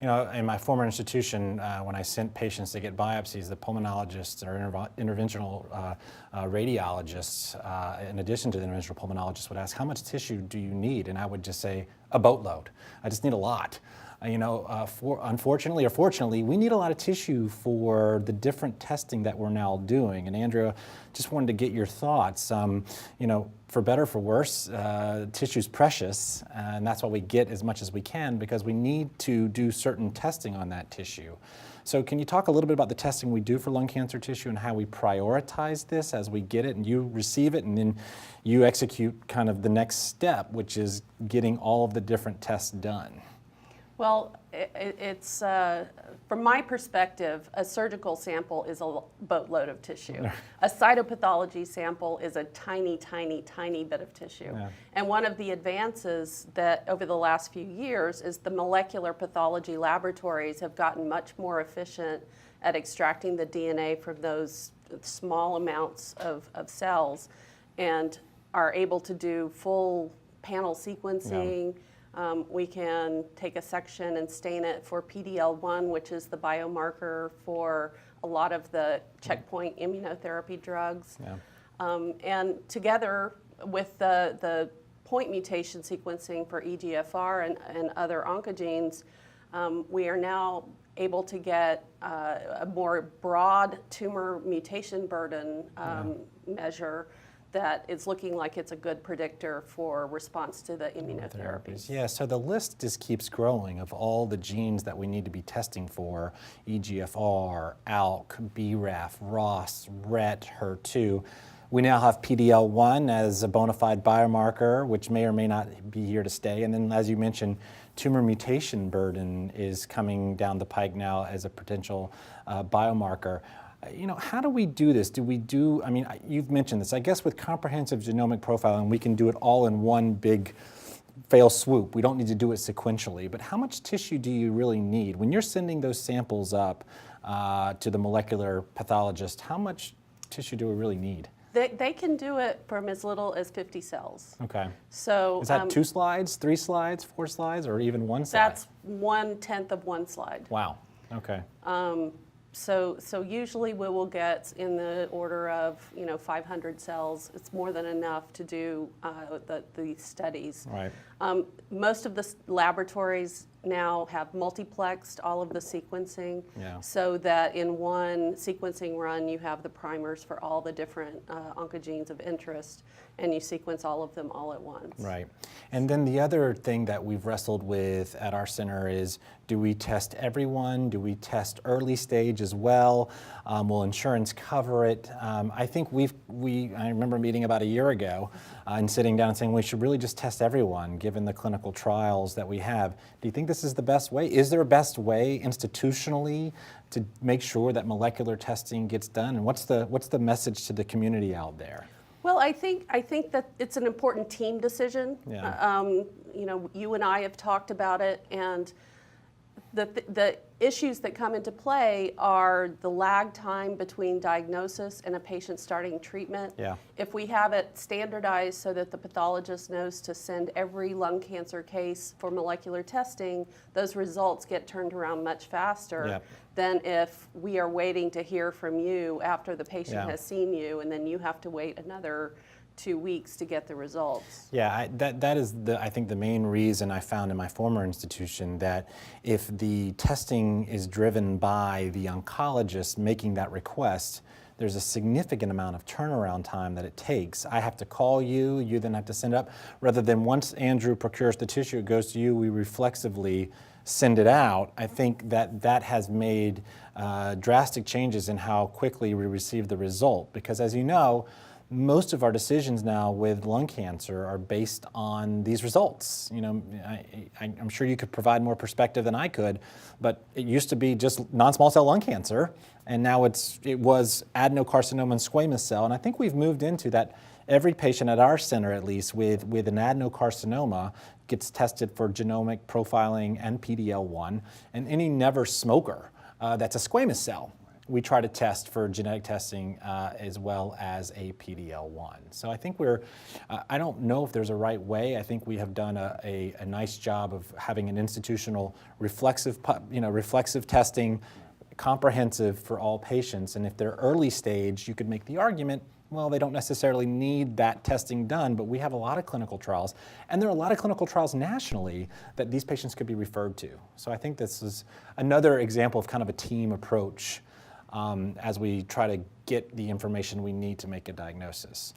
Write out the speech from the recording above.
You know, in my former institution, when I sent patients to get biopsies, the pulmonologists or interventional radiologists, in addition to the interventional pulmonologists, would ask, how much tissue do you need? And I would just say, a boatload. I just need a lot. Unfortunately or fortunately, we need a lot of tissue for the different testing that we're now doing. And Andrea, just wanted to get your thoughts. For better or for worse, tissue's precious, and that's why we get as much as we can because we need to do certain testing on that tissue. So can you talk a little bit about the testing we do for lung cancer tissue and how we prioritize this as we get it and you receive it and then you execute kind of the next step, which is getting all of the different tests done? Well, it's from my perspective, a surgical sample is a boatload of tissue. A cytopathology sample is a tiny, tiny, tiny bit of tissue. Yeah. And one of the advances that over the last few years is the molecular pathology laboratories have gotten much more efficient at extracting the DNA from those small amounts of cells and are able to do full panel sequencing. Yeah. We can take a section and stain it for PD-L1, which is the biomarker for a lot of the checkpoint immunotherapy drugs. Yeah. And together with the point mutation sequencing for EGFR and other oncogenes, we are now able to get a more broad tumor mutation burden measure that is looking like it's a good predictor for response to the immunotherapies. Yeah, so the list just keeps growing of all the genes that we need to be testing for: EGFR, ALK, BRAF, ROS, RET, HER2. We now have PD-L1 as a bona fide biomarker, which may or may not be here to stay. And then, as you mentioned, tumor mutation burden is coming down the pike now as a potential biomarker. How do we do this? You've mentioned this. I guess with comprehensive genomic profiling, we can do it all in one big fail swoop. We don't need to do it sequentially. But how much tissue do you really need? When you're sending those samples up to the molecular pathologist, how much tissue do we really need? They can do it from as little as 50 cells. Okay. So is that 2 slides, 3 slides, 4 slides, or even 1 slide? That's 1/10 of 1 slide. Wow. Okay. So usually we will get in the order of 500 cells. It's more than enough to do the studies. Right. Most of the laboratories now have multiplexed all of the sequencing, so that in one sequencing run you have the primers for all the different oncogenes of interest, and you sequence all of them all at once. Right. And then the other thing that we've wrestled with at our center is, do we test everyone? Do we test early stage as well? Will insurance cover it? I think I remember meeting about a year ago and sitting down and saying we should really just test everyone given the clinical trials that we have. Do you think this is the best way? Is there a best way institutionally to make sure that molecular testing gets done? And what's the message to the community out there? Well, I think that it's an important team decision. Yeah. You and I have talked about it, and the issues that come into play are the lag time between diagnosis and a patient starting treatment. Yeah. If we have it standardized so that the pathologist knows to send every lung cancer case for molecular testing, those results get turned around much faster than if we are waiting to hear from you after the patient has seen you, and then you have to wait another 2 weeks to get the results. Yeah, that is I think the main reason I found in my former institution, that if the testing is driven by the oncologist making that request, there's a significant amount of turnaround time that it takes. I have to call you, you then have to send it up, rather than once Andrew procures the tissue, it goes to you, we reflexively send it out. I think that has made drastic changes in how quickly we receive the result, because as you know, most of our decisions now with lung cancer are based on these results. I'm sure you could provide more perspective than I could, but it used to be just non-small cell lung cancer, and now it was adenocarcinoma and squamous cell, and I think we've moved into that. Every patient at our center, at least, with an adenocarcinoma gets tested for genomic profiling and PD-L1, and any never smoker that's a squamous cell we try to test for genetic testing as well as a PDL1. So I think I don't know if there's a right way. I think we have done a nice job of having an institutional reflexive testing, comprehensive for all patients. And if they're early stage, you could make the argument, well, they don't necessarily need that testing done, but we have a lot of clinical trials, and there are a lot of clinical trials nationally that these patients could be referred to. So I think this is another example of kind of a team approach as we try to get the information we need to make a diagnosis.